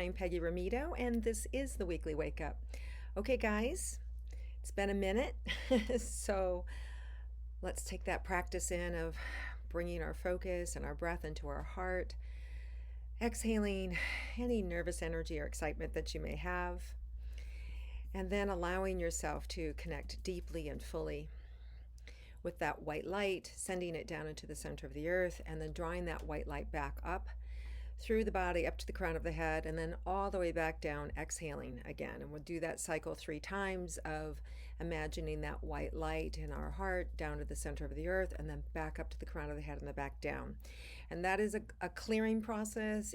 I'm Peggy Rometo, and this is the Weekly Wake Up. Okay, guys, it's been a minute, so let's take that practice in of bringing our focus and our breath into our heart, exhaling any nervous energy or excitement that you may have, and then allowing yourself to connect deeply and fully with that white light, sending it down into the center of the earth, and then drawing that white light back up through the body up to the crown of the head, and then all the way back down, exhaling again. And we'll do that cycle 3 times of imagining that white light in our heart down to the center of the earth, and then back up to the crown of the head and the back down. And that is a clearing process.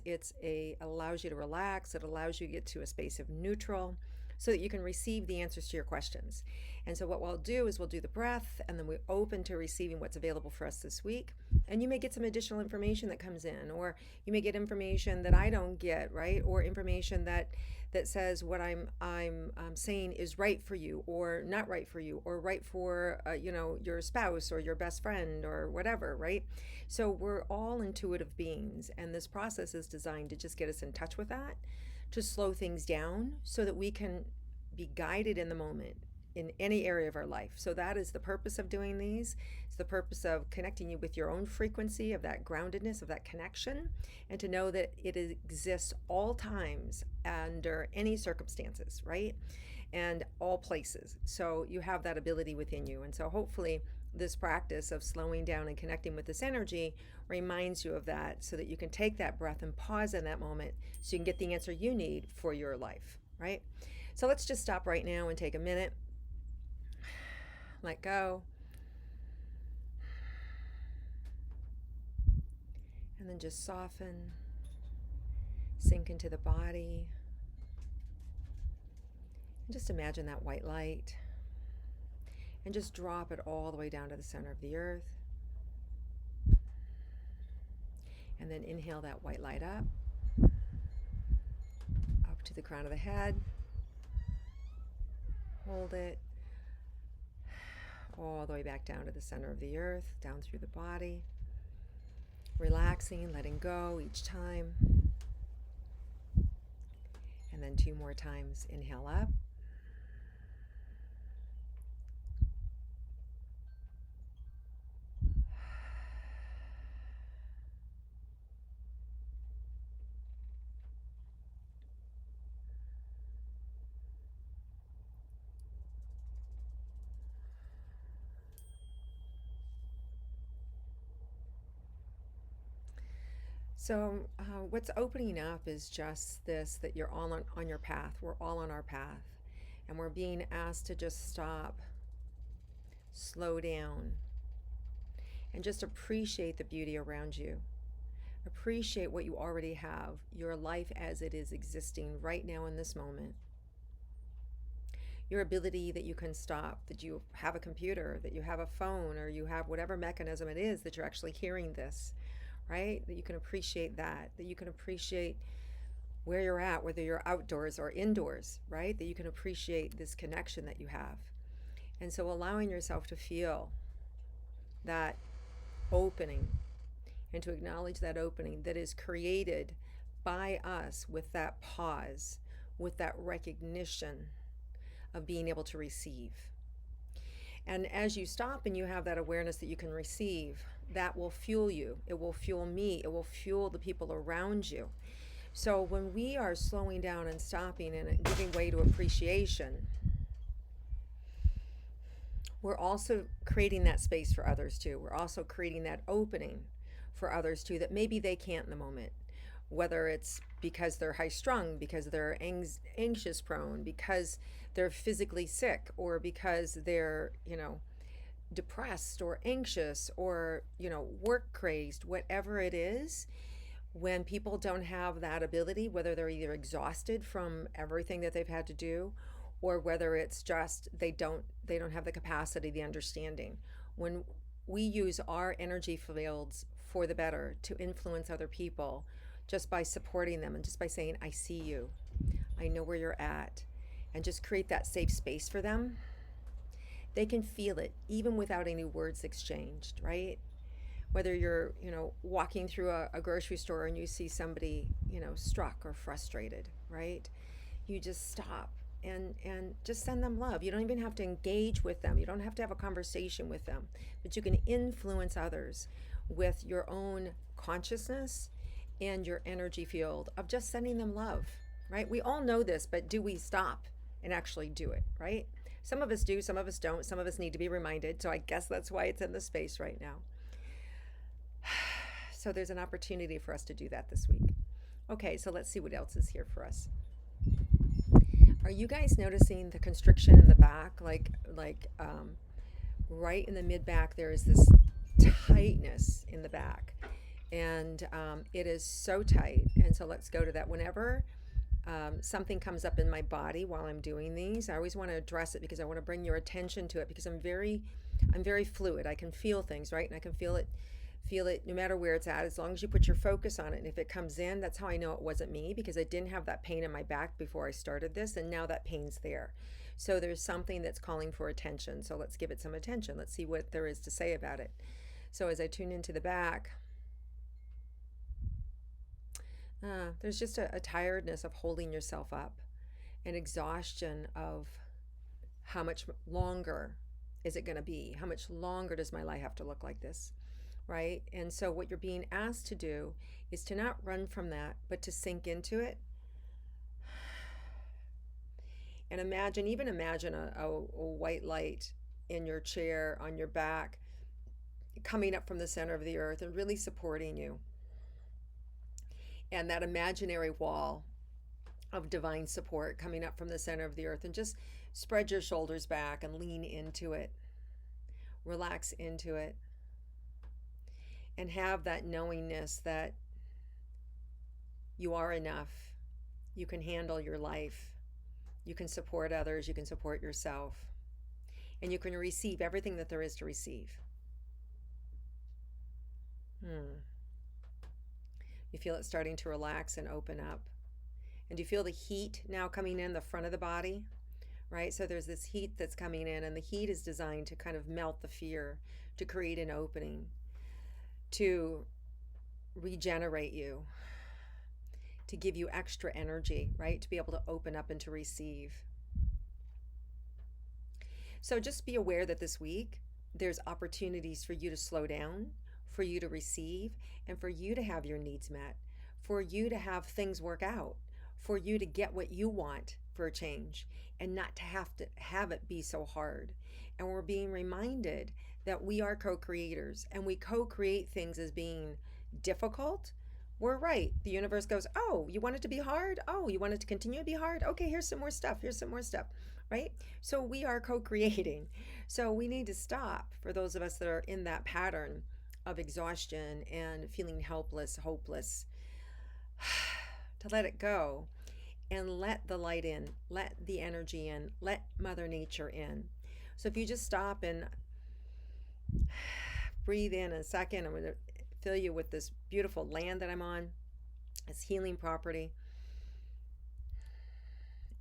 Allows you to relax. It allows you to get to a space of neutral so that you can receive the answers to your questions. And so what we'll do is we'll do the breath, and then we're open to receiving what's available for us this week. And you may get some additional information that comes in, or you may get information that I don't get, right? Or information that says what I'm saying is right for you, or not right for you, or right for your spouse or your best friend or whatever, right? So we're all intuitive beings, and this process is designed to just get us in touch with that, to slow things down so that we can be guided in the moment in any area of our life. So that is the purpose of doing these. It's the purpose of connecting you with your own frequency of that groundedness, of that connection, and to know that it exists all times under any circumstances, right? And all places. So you have that ability within you. And so hopefully this practice of slowing down and connecting with this energy reminds you of that, so that you can take that breath and pause in that moment so you can get the answer you need for your life, right? So let's just stop right now and take a minute. Let go. And then just soften, sink into the body. And just imagine that white light. And just drop it all the way down to the center of the earth. And then inhale that white light up to the crown of the head. Hold it all the way back down to the center of the earth, down through the body. Relaxing, letting go each time. And then 2 more times. Inhale up. So what's opening up is just this, that you're all on your path. We're all on our path. And we're being asked to just stop, slow down, and just appreciate the beauty around you. Appreciate what you already have, your life as it is existing right now in this moment. Your ability that you can stop, that you have a computer, that you have a phone, or you have whatever mechanism it is that you're actually hearing this. Right? That you can appreciate that you can appreciate where you're at, whether you're outdoors or indoors, right? That you can appreciate this connection that you have. And so allowing yourself to feel that opening and to acknowledge that opening that is created by us with that pause, with that recognition of being able to receive. And as you stop and you have that awareness that you can receive, that will fuel you. It will fuel me. It will fuel the people around you. So when we are slowing down and stopping and giving way to appreciation, we're also creating that space for others too. We're also creating that opening for others too, that maybe they can't in the moment. Whether it's because they're high strung, because they're anxious prone, because they're physically sick, or because they're, depressed or anxious or, work crazed, whatever it is. When people don't have that ability, whether they're either exhausted from everything that they've had to do, or whether it's just they don't have the capacity, the understanding. When we use our energy fields for the better to influence other people, just by supporting them and just by saying, I see you, I know where you're at, and just create that safe space for them, they can feel it even without any words exchanged, right? Whether you're, walking through a grocery store and you see somebody, struck or frustrated, right? You just stop and just send them love. You don't even have to engage with them. You don't have to have a conversation with them, but you can influence others with your own consciousness and your energy field of just sending them love, right? We all know this, but do we stop and actually do it, right? Some of us do, some of us don't, some of us need to be reminded. So I guess that's why it's in the space right now. So there's an opportunity for us to do that this week. Okay, so let's see what else is here for us. Are you guys noticing the constriction in the back? Right in the mid back, there is this tightness in the back, and it is so tight. And so let's go to that. Whenever something comes up in my body while I'm doing these, I always want to address it because I want to bring your attention to it because I'm very fluid. I can feel things, right? And I can feel it no matter where it's at, as long as you put your focus on it. And if it comes in, that's how I know it wasn't me, because I didn't have that pain in my back before I started this, and now that pain's there. So there's something that's calling for attention. So let's give it some attention. Let's see what there is to say about it. So as I tune into the back, there's just a tiredness of holding yourself up, an exhaustion of how much longer is it going to be? How much longer does my life have to look like this? Right? And so what you're being asked to do is to not run from that, but to sink into it. And imagine a white light in your chair on your back coming up from the center of the earth and really supporting you. And that imaginary wall of divine support coming up from the center of the earth, and just spread your shoulders back and lean into it. Relax into it. And have that knowingness that you are enough. You can handle your life. You can support others. You can support yourself. And you can receive everything that there is to receive. You feel it starting to relax and open up. And you feel the heat now coming in the front of the body, right? So there's this heat that's coming in, and the heat is designed to kind of melt the fear, to create an opening, to regenerate you, to give you extra energy, right? To be able to open up and to receive. So just be aware that this week there's opportunities for you to slow down, for you to receive, and for you to have your needs met, for you to have things work out, for you to get what you want for a change, and not to have it be so hard. And we're being reminded that we are co-creators, and we co-create things as being difficult. We're right. The universe goes, oh, you want it to be hard? Oh, you want it to continue to be hard? Okay, here's some more stuff. Here's some more stuff, right? So we are co-creating. So we need to stop, for those of us that are in that pattern of exhaustion and feeling helpless, hopeless, to let it go and let the light in, let the energy in, let Mother Nature in. So if you just stop and breathe in a second, I'm going to fill you with this beautiful land that I'm on, this healing property,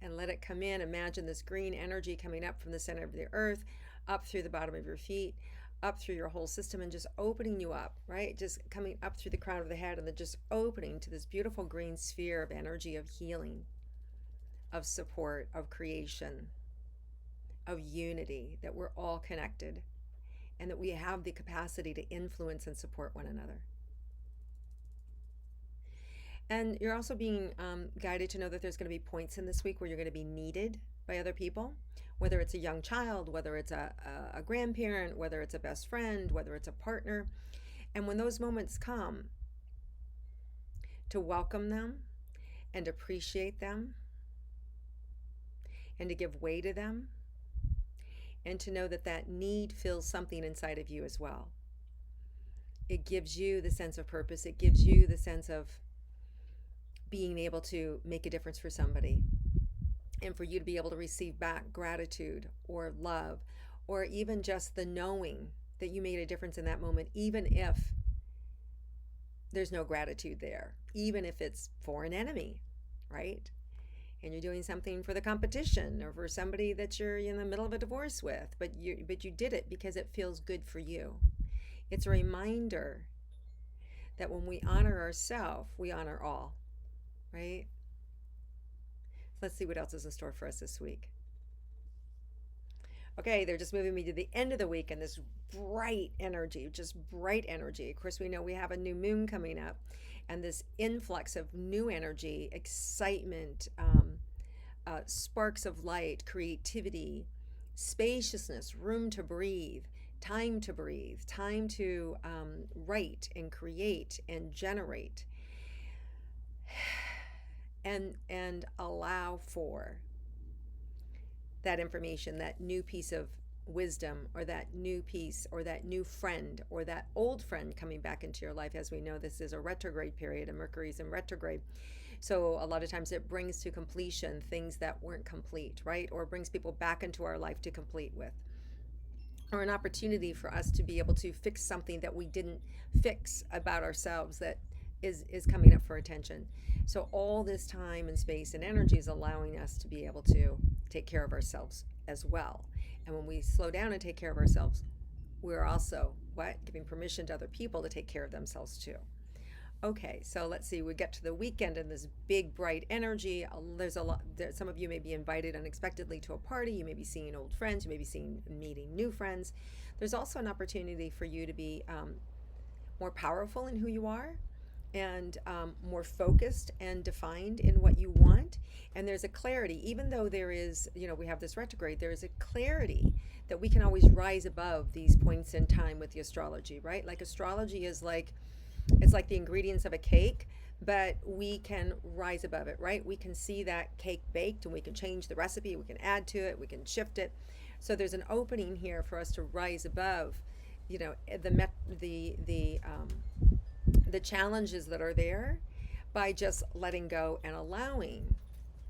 and let it come in. Imagine this green energy coming up from the center of the earth, up through the bottom of your feet, up through your whole system, and just opening you up, right? Just coming up through the crown of the head, and then just opening to this beautiful green sphere of energy, of healing, of support, of creation, of unity, that we're all connected, and that we have the capacity to influence and support one another. And you're also being guided to know that there's going to be points in this week where you're going to be needed by other people, whether it's a young child, whether it's a grandparent, whether it's a best friend, whether it's a partner. And when those moments come, to welcome them and appreciate them and to give way to them, and to know that that need fills something inside of you as well. It gives you the sense of purpose. It gives you the sense of being able to make a difference for somebody, and for you to be able to receive back gratitude or love, or even just the knowing that you made a difference in that moment, even if there's no gratitude there, even if it's for an enemy, right? And you're doing something for the competition or for somebody that you're in the middle of a divorce with, but you did it because it feels good for you. It's a reminder that when we honor ourselves, we honor all, right? Let's see what else is in store for us this week. Okay, they're just moving me to the end of the week and this bright energy, just bright energy. Of course, we know we have a new moon coming up and this influx of new energy, excitement, sparks of light, creativity, spaciousness, room to breathe, time to write and create and generate and allow for that information, that new piece of wisdom, or that new piece, or that new friend, or that old friend coming back into your life. As we know, this is a retrograde period and Mercury's in retrograde. So a lot of times it brings to completion things that weren't complete, right? Or brings people back into our life to complete with. Or an opportunity for us to be able to fix something that we didn't fix about ourselves that is coming up for attention. So all this time and space and energy is allowing us to be able to take care of ourselves as well. And when we slow down and take care of ourselves, we're also giving permission to other people to take care of themselves too. Okay, so let's see. We get to the weekend and this big bright energy. There's a lot. Some of you may be invited unexpectedly to a party. You may be seeing old friends. You may be meeting new friends. There's also an opportunity for you to be more powerful in who you are, and more focused and defined in what you want. And there's a clarity, even though there is, we have this retrograde, there is a clarity that we can always rise above these points in time with the astrology, right? Like astrology is like, it's like the ingredients of a cake, but we can rise above it, right? We can see that cake baked and we can change the recipe, we can add to it, we can shift it. So there's an opening here for us to rise above, the challenges that are there by just letting go and allowing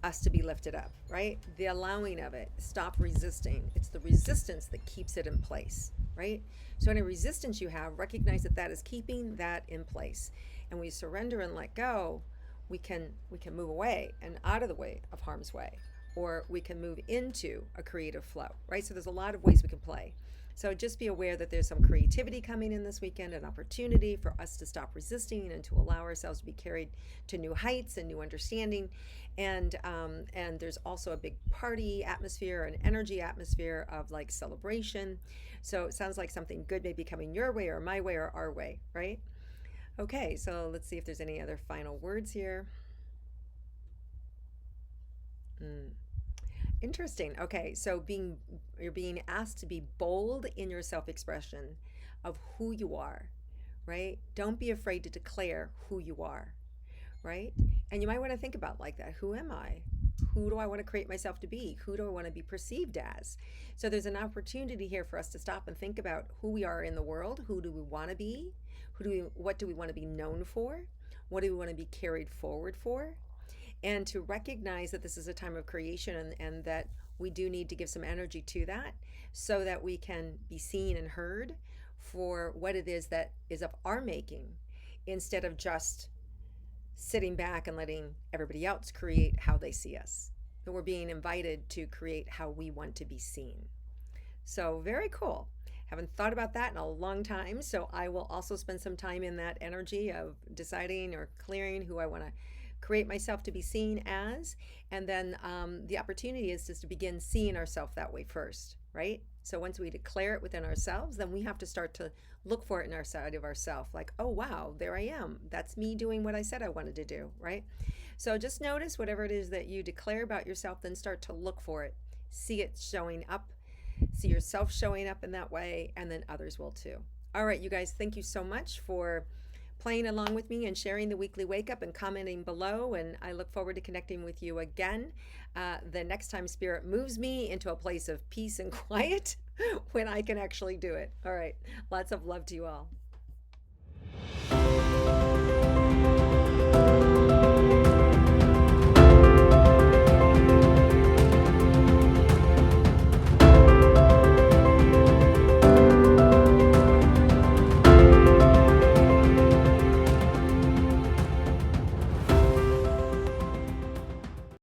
us to be lifted up, right? The allowing of it. Stop resisting. It's the resistance that keeps it in place, right? So any resistance you have, recognize that that is keeping that in place. And we surrender and let go, we can move away and out of the way of harm's way, or we can move into a creative flow, right? So there's a lot of ways we can play. So just be aware that there's some creativity coming in this weekend, an opportunity for us to stop resisting and to allow ourselves to be carried to new heights and new understanding. And there's also a big party atmosphere, an energy atmosphere of like celebration. So it sounds like something good may be coming your way or my way or our way, right? Okay, so let's see if there's any other final words here. Interesting. Okay, so you're being asked to be bold in your self-expression of who you are, right? Don't be afraid to declare who you are, right? And you might want to think about like that. Who am I? Who do I want to create myself to be? Who do I want to be perceived as? So there's an opportunity here for us to stop and think about who we are in the world. Who do we want to be? What do we want to be known for? What do we want to be carried forward for? And to recognize that this is a time of creation, and that we do need to give some energy to that so that we can be seen and heard for what it is that is of our making, instead of just sitting back and letting everybody else create how they see us. But we're being invited to create how we want to be seen. So very cool. Haven't thought about that in a long time. So I will also spend some time in that energy of deciding or clearing who I want to create myself to be seen as. And then the opportunity is just to begin seeing ourselves that way first, right? So once we declare it within ourselves, then we have to start to look for it in our side of ourselves. Like, oh, wow, there I am. That's me doing what I said I wanted to do, right? So just notice whatever it is that you declare about yourself, then start to look for it. See it showing up. See yourself showing up in that way, and then others will too. All right, you guys, thank you so much for playing along with me and sharing the weekly wake up and commenting below, and I look forward to connecting with you again the next time Spirit moves me into a place of peace and quiet when I can actually do it. All right, lots of love to you all.